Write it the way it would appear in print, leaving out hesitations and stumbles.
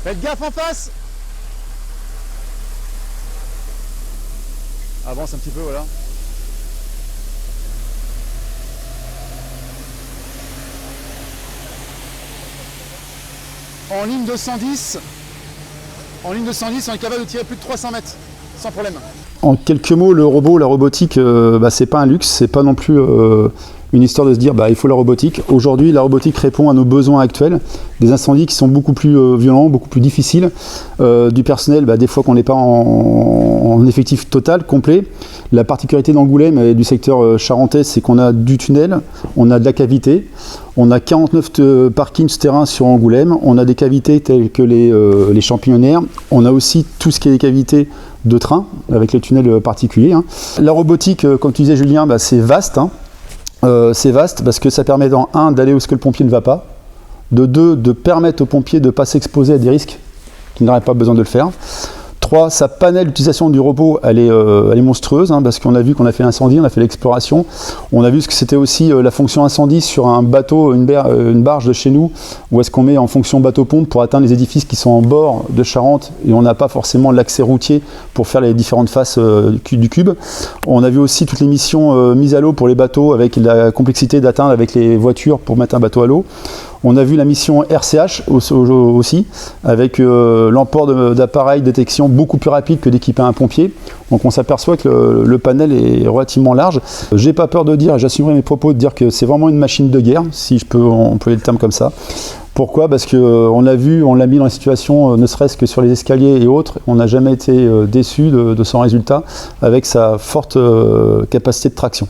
Faites gaffe en face. Avance un petit peu, voilà. En ligne de 110, on est capable de tirer plus de 300 mètres, sans problème. En quelques mots, le robot, la robotique, c'est pas un luxe, c'est pas non plus une histoire de se dire il faut la robotique. Aujourd'hui, la robotique répond à nos besoins actuels, des incendies qui sont beaucoup plus violents, beaucoup plus difficiles, du personnel, des fois qu'on n'est pas en effectif total, complet. La particularité d'Angoulême et du secteur charentais, c'est qu'on a du tunnel, on a de la cavité, on a 49 parkings souterrains sur Angoulême, on a des cavités telles que les champignonnaires, on a aussi tout ce qui est des cavités de train, avec les tunnels particuliers. La robotique, comme tu disais Julien, c'est vaste. C'est vaste parce que ça permet d'aller où ce que le pompier ne va pas, de deux, de permettre au pompier de ne pas s'exposer à des risques qu'il n'aurait pas besoin de le faire. 3, sa panel d'utilisation du robot, elle est monstrueuse, parce qu'on a vu qu'on a fait l'incendie, on a fait l'exploration, on a vu ce que c'était aussi la fonction incendie sur un bateau, une barge de chez nous, où est-ce qu'on met en fonction bateau-pompe pour atteindre les édifices qui sont en bord de Charente, et on n'a pas forcément l'accès routier pour faire les différentes faces du cube. On a vu aussi toutes les missions mises à l'eau pour les bateaux, avec la complexité d'atteindre avec les voitures pour mettre un bateau à l'eau. On a vu la mission RCH aussi, avec l'emport d'appareils de détection beaucoup plus rapide que d'équiper un pompier. Donc on s'aperçoit que le panel est relativement large. J'ai pas peur de dire, et j'assumerai mes propos, de dire que c'est vraiment une machine de guerre, si je peux employer le terme comme ça. Pourquoi ? Parce qu'on l'a vu, on l'a mis dans les situations, ne serait-ce que sur les escaliers et autres, on n'a jamais été déçu de son résultat, avec sa forte capacité de traction.